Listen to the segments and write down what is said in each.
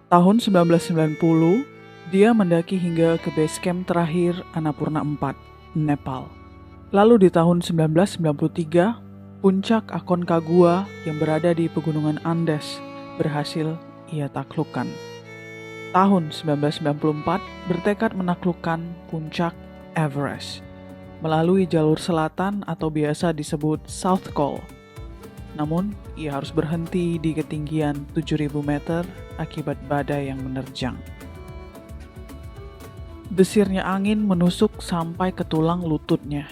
Tahun 1990, dia mendaki hingga ke base camp terakhir Annapurna 4, Nepal. Lalu di tahun 1993, puncak Aconcagua yang berada di pegunungan Andes berhasil ia taklukkan. Tahun 1994 bertekad menaklukkan puncak Everest melalui jalur selatan atau biasa disebut South Col. Namun, ia harus berhenti di ketinggian 7.000 meter akibat badai yang menerjang. Desirnya angin menusuk sampai ke tulang lututnya.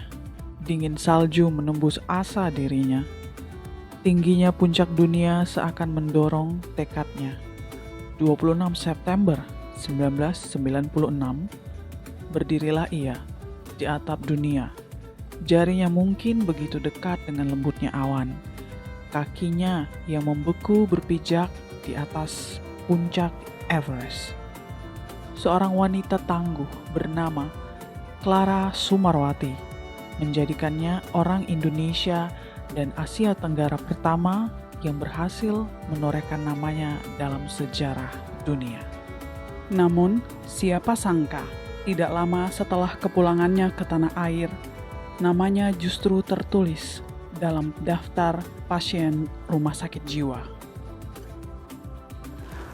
Dingin salju menembus asa dirinya. Tingginya puncak dunia seakan mendorong tekadnya. 26 September 1996, berdirilah ia di atap dunia. Jarinya mungkin begitu dekat dengan lembutnya awan. Kakinya yang membeku berpijak di atas puncak Everest. Seorang wanita tangguh bernama Clara Sumarwati menjadikannya orang Indonesia dan Asia Tenggara pertama yang berhasil menorehkan namanya dalam sejarah dunia. Namun, siapa sangka tidak lama setelah kepulangannya ke tanah air, namanya justru tertulis dalam daftar pasien rumah sakit jiwa.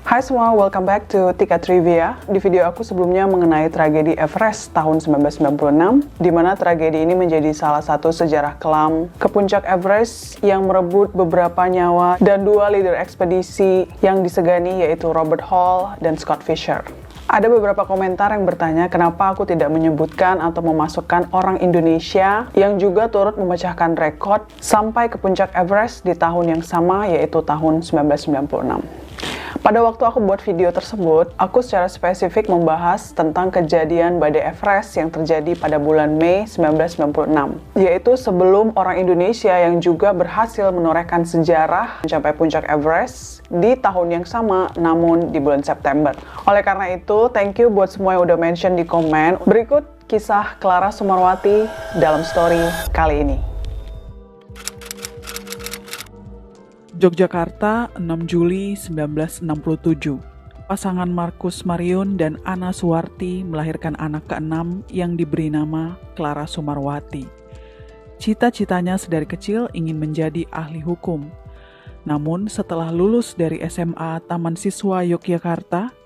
Hai semua, welcome back to Tika Trivia. Di video aku sebelumnya mengenai tragedi Everest tahun 1996, di mana tragedi ini menjadi salah satu sejarah kelam ke puncak Everest yang merebut beberapa nyawa dan dua leader ekspedisi yang disegani, yaitu Robert Hall dan Scott Fisher. Ada beberapa komentar yang bertanya kenapa aku tidak menyebutkan atau memasukkan orang Indonesia yang juga turut memecahkan rekor sampai ke puncak Everest di tahun yang sama, yaitu tahun 1996. Pada waktu aku buat video tersebut, aku secara spesifik membahas tentang kejadian badai Everest yang terjadi pada bulan Mei 1996, yaitu sebelum orang Indonesia yang juga berhasil menorehkan sejarah mencapai puncak Everest di tahun yang sama, namun di bulan September. Oleh karena itu, thank you buat semua yang udah mention di komen. Berikut kisah Clara Sumarwati dalam story kali ini. Yogyakarta, 6 Juli 1967. Pasangan Markus Mariun dan Ana Suwarti melahirkan anak ke-6 yang diberi nama Clara Sumarwati. Cita-citanya sedari kecil ingin menjadi ahli hukum. Namun setelah lulus dari SMA Taman Siswa Yogyakarta,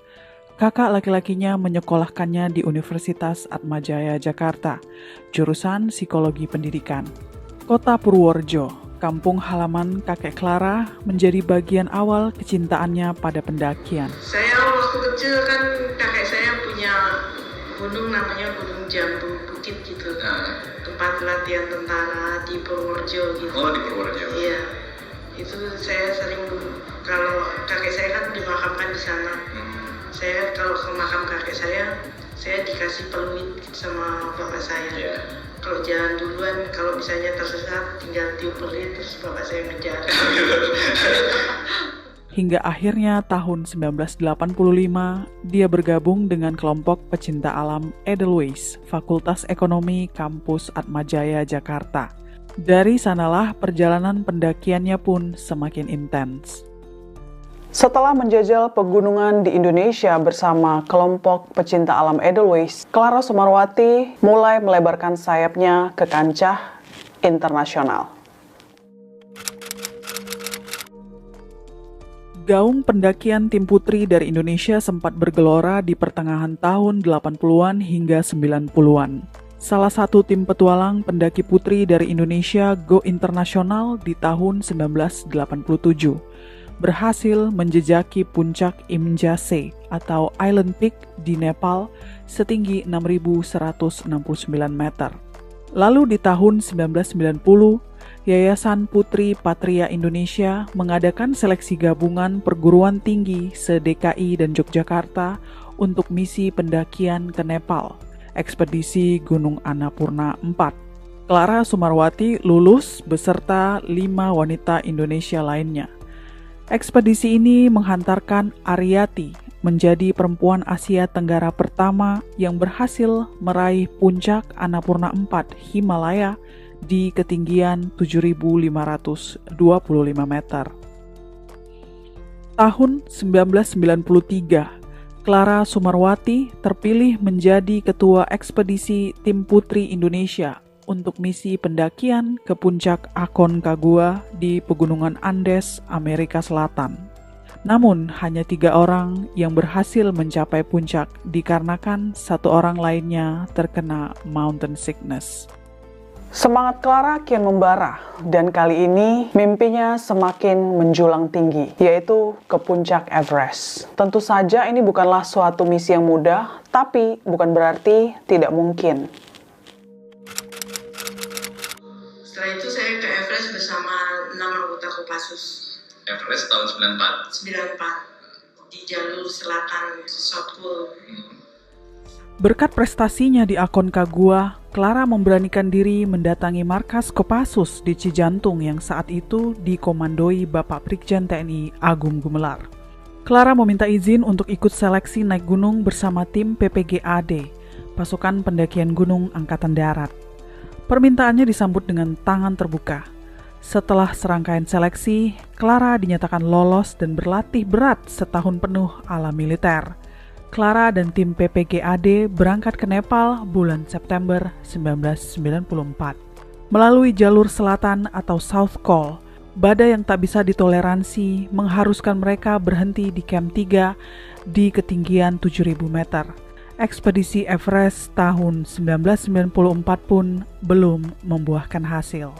kakak laki-lakinya menyekolahkannya di Universitas Atmajaya Jakarta, jurusan Psikologi Pendidikan. Kota Purworejo, kampung halaman kakek Clara, menjadi bagian awal kecintaannya pada pendakian. Saya waktu kecil kan kakek saya punya gunung namanya Gunung Jambu Bukit gitu, tempat latihan tentara di Purworejo gitu. Oh, di Purworejo. Iya, itu saya sering, kalau kakek saya kan dimakamkan di sana. Saya kalau ke makam kakek saya dikasih peluit sama bapak saya. Yeah. Kalau jalan duluan, kalau misalnya tersesat, tinggal tiup peluit terus bapak saya ngejar. Hingga akhirnya tahun 1985, dia bergabung dengan kelompok pecinta alam Edelweiss, Fakultas Ekonomi Kampus Atmajaya Jakarta. Dari sanalah perjalanan pendakiannya pun semakin intens. Setelah menjajal pegunungan di Indonesia bersama kelompok pecinta alam Edelweiss, Clara Sumarwati mulai melebarkan sayapnya ke kancah internasional. Gaung pendakian tim putri dari Indonesia sempat bergelora di pertengahan tahun 80-an hingga 90-an. Salah satu tim petualang pendaki putri dari Indonesia go internasional di tahun 1987. Berhasil menjejaki puncak Imjase atau Island Peak di Nepal setinggi 6.169 meter. Lalu di tahun 1990, Yayasan Putri Patria Indonesia mengadakan seleksi gabungan perguruan tinggi se-DKI dan Yogyakarta untuk misi pendakian ke Nepal, ekspedisi Gunung Annapurna 4. Clara Sumarwati lulus beserta 5 wanita Indonesia lainnya. Ekspedisi ini menghantarkan Aryati menjadi perempuan Asia Tenggara pertama yang berhasil meraih puncak Annapurna 4 Himalaya di ketinggian 7.525 meter. Tahun 1993, Clara Sumarwati terpilih menjadi Ketua Ekspedisi Tim Putri Indonesia untuk misi pendakian ke puncak Aconcagua di Pegunungan Andes, Amerika Selatan. Namun, hanya 3 orang yang berhasil mencapai puncak dikarenakan 1 orang lainnya terkena mountain sickness. Semangat Clara kian membara, dan kali ini mimpinya semakin menjulang tinggi, yaitu ke puncak Everest. Tentu saja ini bukanlah suatu misi yang mudah, tapi bukan berarti tidak mungkin. Setelah itu saya ke Everest bersama 6 anggota Kopassus. Everest tahun 94 di jalur selatan South Pole. Berkat prestasinya di Aconcagua, Clara memberanikan diri mendatangi markas Kopassus di Cijantung yang saat itu dikomandoi Bapak Brigjen TNI Agung Gumelar. Clara meminta izin untuk ikut seleksi naik gunung bersama tim PPGAD, Pasukan Pendakian Gunung Angkatan Darat. Permintaannya disambut dengan tangan terbuka. Setelah serangkaian seleksi, Clara dinyatakan lolos dan berlatih berat setahun penuh ala militer. Clara dan tim PPGAD berangkat ke Nepal bulan September 1994. Melalui jalur selatan atau South Col, badai yang tak bisa ditoleransi mengharuskan mereka berhenti di Camp 3 di ketinggian 7.000 meter. Ekspedisi Everest tahun 1994 pun belum membuahkan hasil.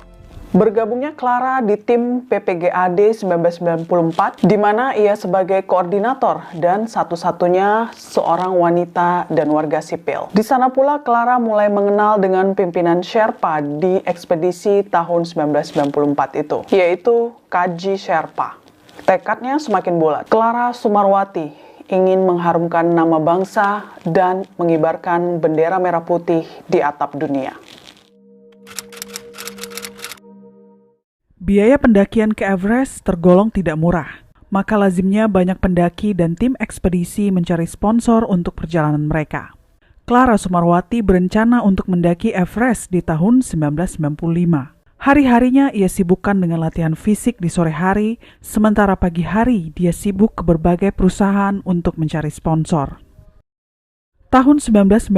Bergabungnya Clara di tim PPGAD 1994, di mana ia sebagai koordinator dan satu-satunya seorang wanita dan warga sipil. Di sana pula Clara mulai mengenal dengan pimpinan Sherpa di ekspedisi tahun 1994 itu, yaitu Kaji Sherpa. Tekadnya semakin bulat. Clara Sumarwati ingin mengharumkan nama bangsa dan mengibarkan bendera merah putih di atap dunia. Biaya pendakian ke Everest tergolong tidak murah, maka lazimnya banyak pendaki dan tim ekspedisi mencari sponsor untuk perjalanan mereka. Clara Sumarwati berencana untuk mendaki Everest di tahun 1995. Hari-harinya ia sibukkan dengan latihan fisik di sore hari, sementara pagi hari dia sibuk ke berbagai perusahaan untuk mencari sponsor. Tahun 1995,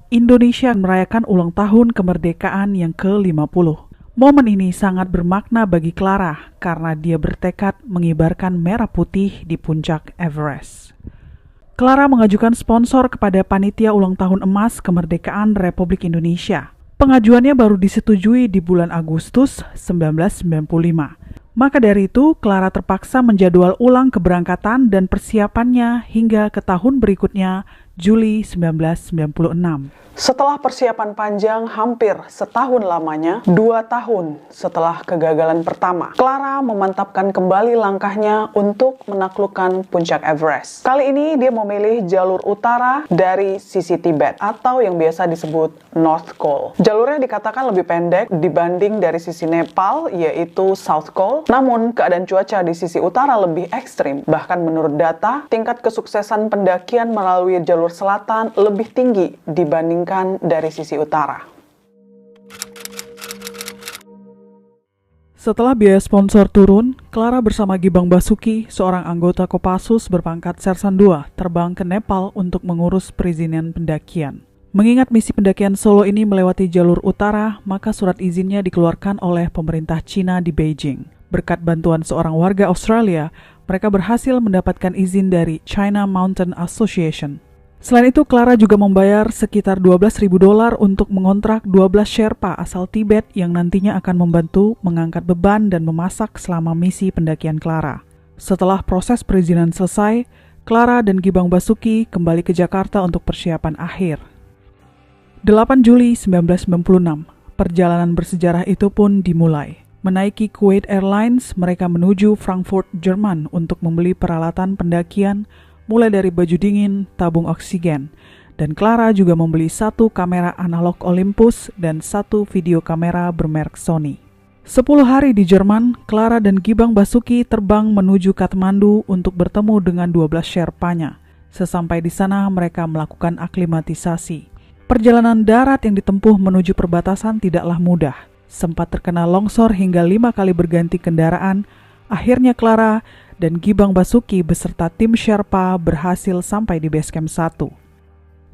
Indonesia merayakan ulang tahun kemerdekaan yang ke-50. Momen ini sangat bermakna bagi Clara karena dia bertekad mengibarkan merah putih di puncak Everest. Clara mengajukan sponsor kepada Panitia Ulang Tahun Emas Kemerdekaan Republik Indonesia. Pengajuannya baru disetujui di bulan Agustus 1995. Maka dari itu, Clara terpaksa menjadwal ulang keberangkatan dan persiapannya hingga ke tahun berikutnya, Juli 1996. Setelah persiapan panjang hampir setahun lamanya, 2 tahun setelah kegagalan pertama, Clara memantapkan kembali langkahnya untuk menaklukkan puncak Everest. Kali ini dia memilih jalur utara dari sisi Tibet atau yang biasa disebut North Col. Jalurnya dikatakan lebih pendek dibanding dari sisi Nepal, yaitu South Col. Namun keadaan cuaca di sisi utara lebih ekstrim. Bahkan menurut data, tingkat kesuksesan pendakian melalui jalur selatan lebih tinggi dibanding dari sisi utara. Setelah biaya sponsor turun, Clara bersama Gibang Basuki, seorang anggota Kopassus berpangkat Sersan II, terbang ke Nepal untuk mengurus perizinan pendakian. Mengingat misi pendakian solo ini melewati jalur utara, maka surat izinnya dikeluarkan oleh pemerintah Cina di Beijing. Berkat bantuan seorang warga Australia, mereka berhasil mendapatkan izin dari China Mountain Association. Selain itu, Clara juga membayar sekitar $12.000 untuk mengontrak 12 Sherpa asal Tibet yang nantinya akan membantu mengangkat beban dan memasak selama misi pendakian Clara. Setelah proses perizinan selesai, Clara dan Gibang Basuki kembali ke Jakarta untuk persiapan akhir. 8 Juli 1996, perjalanan bersejarah itu pun dimulai. Menaiki Kuwait Airlines, mereka menuju Frankfurt, Jerman untuk membeli peralatan pendakian mulai dari baju dingin, tabung oksigen, dan Clara juga membeli 1 kamera analog Olympus dan 1 video kamera bermerek Sony. 10 hari di Jerman, Clara dan Gibang Basuki terbang menuju Kathmandu untuk bertemu dengan 12 Sherpanya. Sesampai di sana, mereka melakukan aklimatisasi. Perjalanan darat yang ditempuh menuju perbatasan tidaklah mudah. Sempat terkena longsor hingga 5 kali berganti kendaraan. Akhirnya Clara dan Gibang Basuki beserta tim Sherpa berhasil sampai di base camp 1.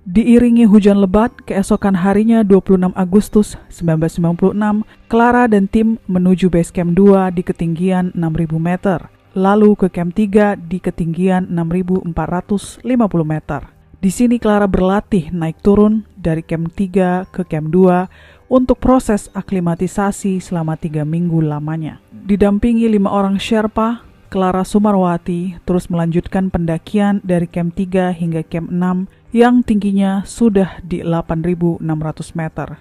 Diiringi hujan lebat, keesokan harinya 26 Agustus 1996, Clara dan tim menuju base camp 2 di ketinggian 6.000 meter, lalu ke camp 3 di ketinggian 6.450 meter. Di sini Clara berlatih naik turun dari camp 3 ke camp 2 untuk proses aklimatisasi selama 3 minggu lamanya. Didampingi 5 orang Sherpa, Clara Sumarwati terus melanjutkan pendakian dari camp 3 hingga camp 6 yang tingginya sudah di 8.600 meter.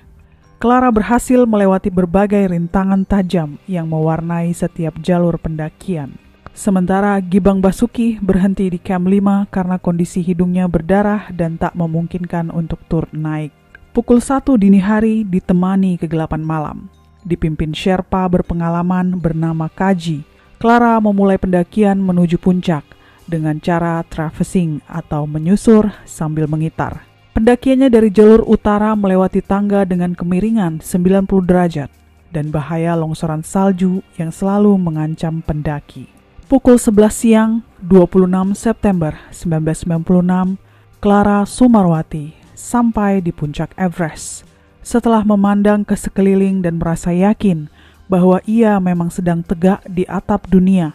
Clara berhasil melewati berbagai rintangan tajam yang mewarnai setiap jalur pendakian. Sementara Gibang Basuki berhenti di camp 5 karena kondisi hidungnya berdarah dan tak memungkinkan untuk turun naik. Pukul 1 dini hari ditemani kegelapan malam. Dipimpin Sherpa berpengalaman bernama Kaji, Clara memulai pendakian menuju puncak dengan cara traversing atau menyusur sambil mengitar. Pendakiannya dari jalur utara melewati tangga dengan kemiringan 90 derajat dan bahaya longsoran salju yang selalu mengancam pendaki. Pukul 11 siang, 26 September 1996, Clara Sumarwati sampai di puncak Everest. Setelah memandang ke sekeliling dan merasa yakin bahwa ia memang sedang tegak di atap dunia,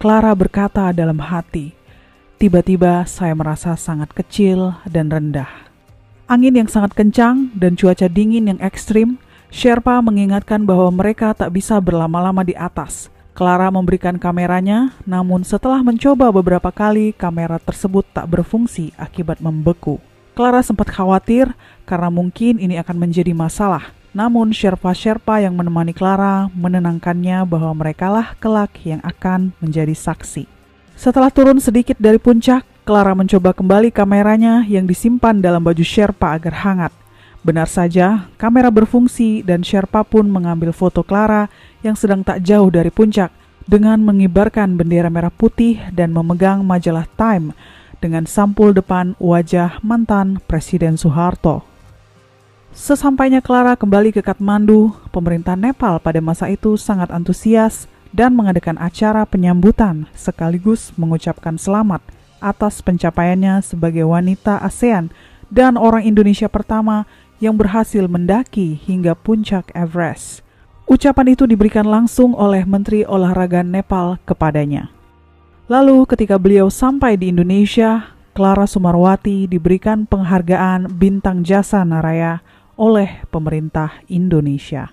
Clara berkata dalam hati, "Tiba-tiba saya merasa sangat kecil dan rendah." Angin yang sangat kencang dan cuaca dingin yang ekstrim, Sherpa mengingatkan bahwa mereka tak bisa berlama-lama di atas. Clara memberikan kameranya, namun setelah mencoba beberapa kali, kamera tersebut tak berfungsi akibat membeku. Clara sempat khawatir karena mungkin ini akan menjadi masalah. Namun Sherpa-Sherpa yang menemani Clara menenangkannya bahwa merekalah kelak yang akan menjadi saksi. Setelah turun sedikit dari puncak, Clara mencoba kembali kameranya yang disimpan dalam baju Sherpa agar hangat. Benar saja, kamera berfungsi dan Sherpa pun mengambil foto Clara yang sedang tak jauh dari puncak dengan mengibarkan bendera merah putih dan memegang majalah Time dengan sampul depan wajah mantan Presiden Soeharto. Sesampainya Clara kembali ke Kathmandu, pemerintah Nepal pada masa itu sangat antusias dan mengadakan acara penyambutan sekaligus mengucapkan selamat atas pencapaiannya sebagai wanita ASEAN dan orang Indonesia pertama yang berhasil mendaki hingga puncak Everest. Ucapan itu diberikan langsung oleh Menteri Olahraga Nepal kepadanya. Lalu ketika beliau sampai di Indonesia, Clara Sumarwati diberikan penghargaan Bintang Jasa Naraya oleh pemerintah Indonesia.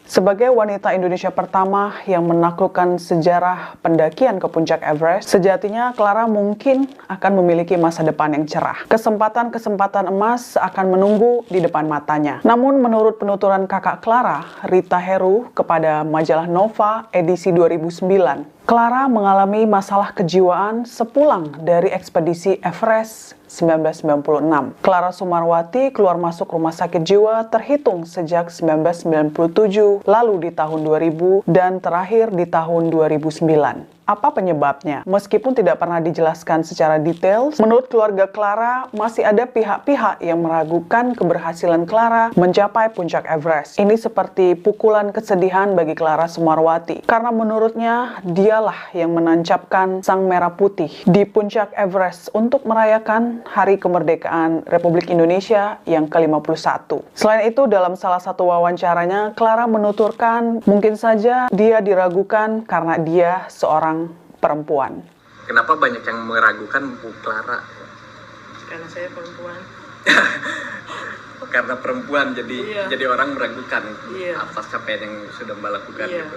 Sebagai wanita Indonesia pertama yang menaklukkan sejarah pendakian ke puncak Everest, sejatinya Clara mungkin akan memiliki masa depan yang cerah. Kesempatan-kesempatan emas akan menunggu di depan matanya. Namun menurut penuturan kakak Clara, Rita Heru, kepada majalah Nova edisi 2009, Clara mengalami masalah kejiwaan sepulang dari ekspedisi Everest 1996. Clara Sumarwati keluar masuk rumah sakit jiwa terhitung sejak 1997, lalu di tahun 2000, dan terakhir di tahun 2009. Apa penyebabnya? Meskipun tidak pernah dijelaskan secara detail, menurut keluarga Clara masih ada pihak-pihak yang meragukan keberhasilan Clara mencapai puncak Everest. Ini seperti pukulan kesedihan bagi Clara Sumarwati, karena menurutnya dialah yang menancapkan sang merah putih di puncak Everest untuk merayakan Hari Kemerdekaan Republik Indonesia yang ke-51. Selain itu, dalam salah satu wawancaranya, Clara menuturkan mungkin saja dia diragukan karena dia seorang perempuan. Kenapa banyak yang meragukan Bu Clara? Karena saya perempuan. Karena perempuan jadi orang meragukan atas capaian yang sudah Mbak lakukan gitu.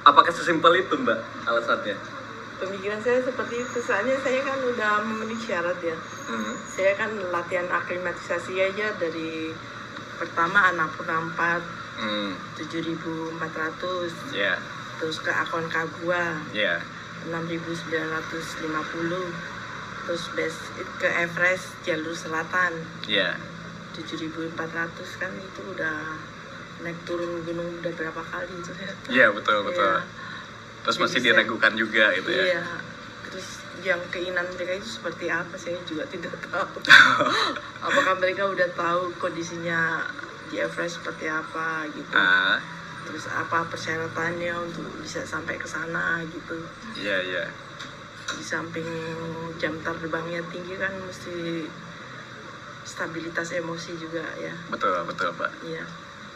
Apakah sesimpel itu Mbak alasannya? Pemikiran saya seperti itu, soalnya saya kan udah memenuhi syarat ya. Saya kan latihan aklimatisasi aja dari pertama Annapurna 4, 7.400. Terus ke Aconcagua 6.950, terus ke Everest jalur selatan 7.400, kan itu udah naik turun gunung udah berapa kali itu ya. Betul. Terus masih diragukan juga itu ya. Terus yang keinginan mereka itu seperti apa saya juga tidak tahu. Apakah mereka udah tahu kondisinya di Everest seperti apa gitu. terus apa persyaratannya untuk bisa sampai ke sana gitu. Iya. Di samping jam terbangnya tinggi kan mesti stabilitas emosi juga ya. Betul Mbak. Iya,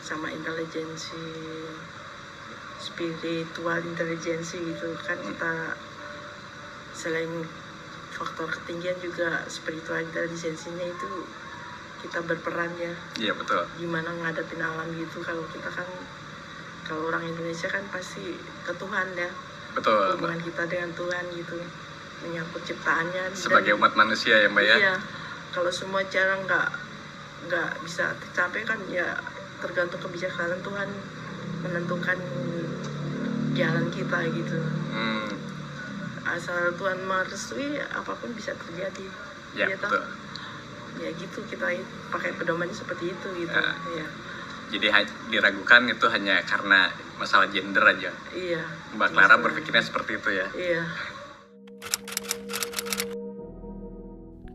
sama intelijensi, spiritual intelijensi gitu kan. Kita selain faktor ketinggian juga spiritual intelijensinya itu kita berperan ya. Iya betul. Gimana ngadepin alam gitu. Kalau kita kan, kalau orang Indonesia kan pasti ke Tuhan ya. Betul. Hubungan kita dengan Tuhan gitu, menyangkut ciptaannya. Sebagai umat manusia ya Mbak ya. Iya. Kalau semua cara nggak bisa tercapai kan ya tergantung kebijaksanaan Tuhan menentukan jalan kita gitu. Asal Tuhan merestui apapun bisa terjadi. Ya betul. Ya gitu, kita pakai pedomannya seperti itu gitu. Ya. Jadi diragukan itu hanya karena masalah gender aja. Iya. Mbak Clara berpikirnya seperti itu ya. Iya.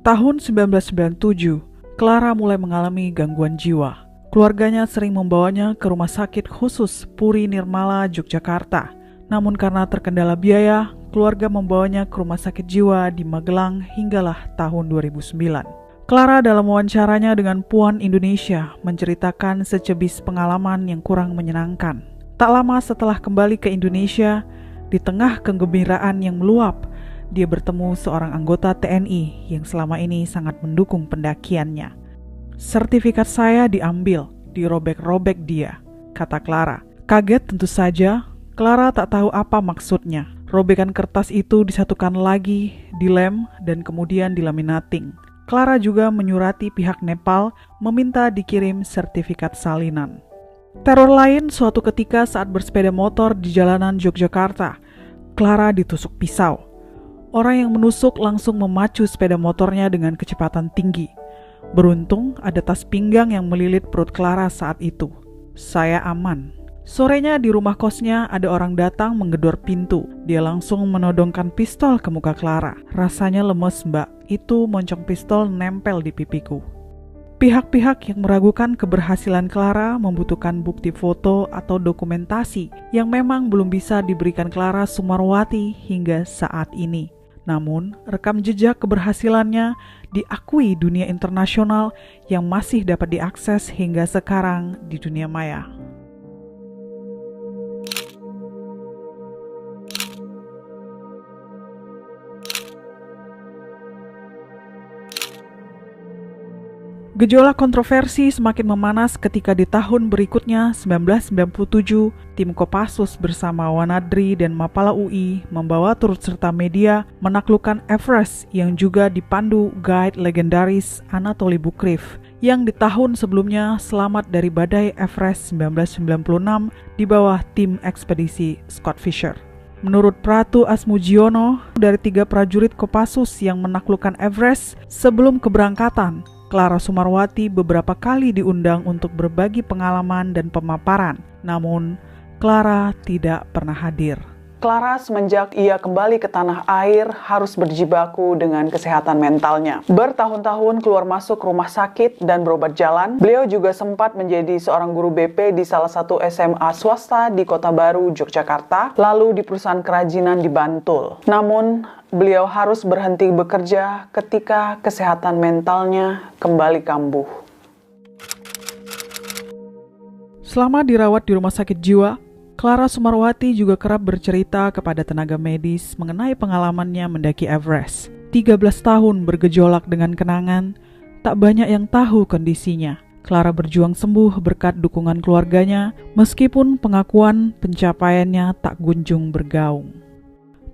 Tahun 1997, Clara mulai mengalami gangguan jiwa. Keluarganya sering membawanya ke rumah sakit khusus Puri Nirmala, Yogyakarta. Namun karena terkendala biaya, keluarga membawanya ke rumah sakit jiwa di Magelang hinggalah tahun 2009. Clara dalam wawancaranya dengan Puan Indonesia menceritakan secebis pengalaman yang kurang menyenangkan. Tak lama setelah kembali ke Indonesia, di tengah kegembiraan yang meluap, dia bertemu seorang anggota TNI yang selama ini sangat mendukung pendakiannya. Sertifikat saya diambil, dirobek-robek dia, kata Clara. Kaget tentu saja, Clara tak tahu apa maksudnya. Robekan kertas itu disatukan lagi, dilem, dan kemudian dilaminating. Clara juga menyurati pihak Nepal meminta dikirim sertifikat salinan. Teror lain suatu ketika saat bersepeda motor di jalanan Yogyakarta. Clara ditusuk pisau. Orang yang menusuk langsung memacu sepeda motornya dengan kecepatan tinggi. Beruntung ada tas pinggang yang melilit perut Clara saat itu. Saya aman. Sorenya di rumah kosnya ada orang datang menggedor pintu. Dia langsung menodongkan pistol ke muka Clara. Rasanya lemes mbak, itu moncong pistol nempel di pipiku. Pihak-pihak yang meragukan keberhasilan Clara membutuhkan bukti foto atau dokumentasi yang memang belum bisa diberikan Clara Sumarwati hingga saat ini. Namun, rekam jejak keberhasilannya diakui dunia internasional yang masih dapat diakses hingga sekarang di dunia maya. Gejolak kontroversi semakin memanas ketika di tahun berikutnya, 1997, tim Kopassus bersama Wanadri dan Mapala UI membawa turut serta media menaklukkan Everest yang juga dipandu guide legendaris Anatoly Bukrev yang di tahun sebelumnya selamat dari badai Everest 1996 di bawah tim ekspedisi Scott Fisher. Menurut Pratu Asmujiono, dari 3 prajurit Kopassus yang menaklukkan Everest sebelum keberangkatan, Clara Sumarwati beberapa kali diundang untuk berbagi pengalaman dan pemaparan, namun Clara tidak pernah hadir. Clara semenjak ia kembali ke tanah air harus berjibaku dengan kesehatan mentalnya. Bertahun-tahun keluar masuk rumah sakit dan berobat jalan, beliau juga sempat menjadi seorang guru BP di salah satu SMA swasta di Kota Baru, Yogyakarta, lalu di perusahaan kerajinan di Bantul. Namun, beliau harus berhenti bekerja ketika kesehatan mentalnya kembali kambuh. Selama dirawat di rumah sakit jiwa, Clara Sumarwati juga kerap bercerita kepada tenaga medis mengenai pengalamannya mendaki Everest. 13 tahun bergejolak dengan kenangan, tak banyak yang tahu kondisinya. Clara berjuang sembuh berkat dukungan keluarganya, meskipun pengakuan pencapaiannya tak kunjung bergaung.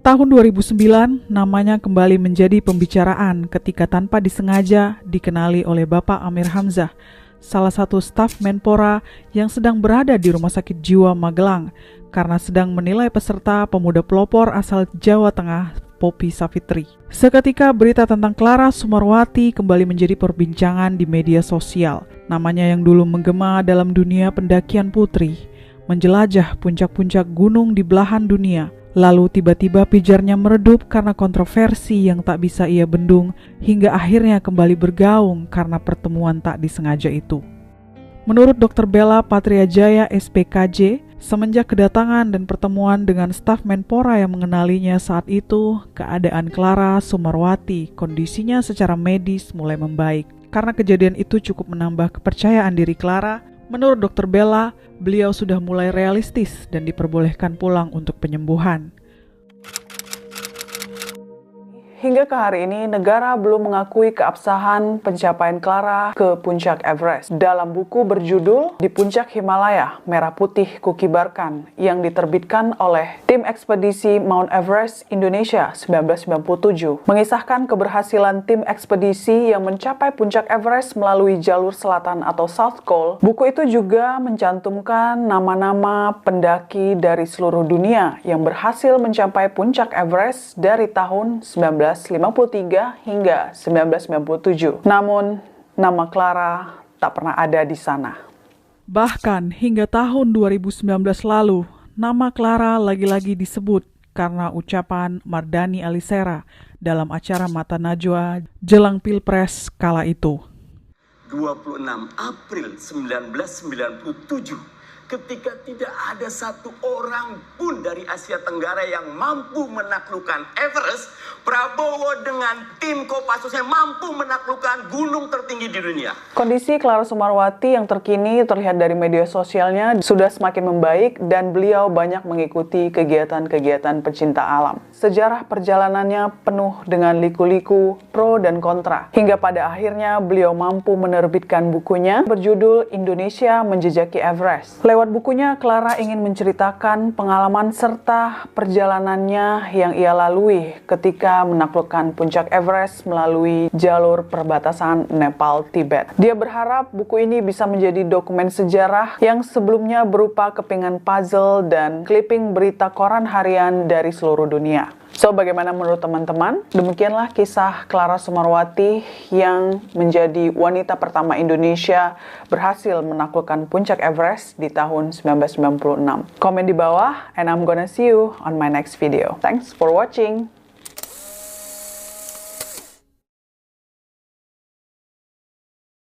Tahun 2009, namanya kembali menjadi pembicaraan ketika tanpa disengaja dikenali oleh Bapak Amir Hamzah, salah satu staf Menpora yang sedang berada di Rumah Sakit Jiwa Magelang karena sedang menilai peserta pemuda pelopor asal Jawa Tengah, Poppy Savitri. Seketika berita tentang Clara Sumarwati kembali menjadi perbincangan di media sosial. Namanya yang dulu menggema dalam dunia pendakian putri, menjelajah puncak-puncak gunung di belahan dunia. Lalu tiba-tiba pijarnya meredup karena kontroversi yang tak bisa ia bendung hingga akhirnya kembali bergaung karena pertemuan tak disengaja itu. Menurut Dr. Bella Patriajaya SPKJ, Semenjak kedatangan dan pertemuan dengan staf Menpora yang mengenalinya saat itu, keadaan Clara Sumarwati kondisinya secara medis mulai membaik. Karena kejadian itu cukup menambah kepercayaan diri Clara, menurut Dr. Bella, beliau sudah mulai realistis dan diperbolehkan pulang untuk penyembuhan. Hingga ke hari ini, negara belum mengakui keabsahan pencapaian Clara ke puncak Everest. Dalam buku berjudul Di Puncak Himalaya, Merah Putih Kukibarkan yang diterbitkan oleh Tim Ekspedisi Mount Everest Indonesia 1997, mengisahkan keberhasilan tim ekspedisi yang mencapai puncak Everest melalui jalur selatan atau South Col. Buku itu juga mencantumkan nama-nama pendaki dari seluruh dunia yang berhasil mencapai puncak Everest dari tahun 1953 hingga 1997. Namun, nama Clara tak pernah ada di sana. Bahkan hingga tahun 2019 lalu, nama Clara lagi-lagi disebut karena ucapan Mardhani Alisera dalam acara Mata Najwa jelang Pilpres kala itu. 26 April 1997, ketika tidak ada satu orang pun dari Asia Tenggara yang mampu menaklukkan Everest, Prabowo dengan tim Kopassusnya mampu menaklukkan gunung tertinggi di dunia. Kondisi Clara Sumarwati yang terkini terlihat dari media sosialnya sudah semakin membaik dan beliau banyak mengikuti kegiatan-kegiatan pecinta alam. Sejarah perjalanannya penuh dengan liku-liku, pro dan kontra. Hingga pada akhirnya beliau mampu menerbitkan bukunya berjudul Indonesia Menjejaki Everest. Lewat bukunya, Clara ingin menceritakan pengalaman serta perjalanannya yang ia lalui ketika menaklukkan puncak Everest melalui jalur perbatasan Nepal-Tibet. Dia berharap buku ini bisa menjadi dokumen sejarah yang sebelumnya berupa kepingan puzzle dan clipping berita koran harian dari seluruh dunia. So, bagaimana menurut teman-teman? Demikianlah kisah Clara Sumarwati yang menjadi wanita pertama Indonesia berhasil menaklukkan puncak Everest di tahun 1996. Komen di bawah and I'm gonna see you on my next video. Thanks for watching.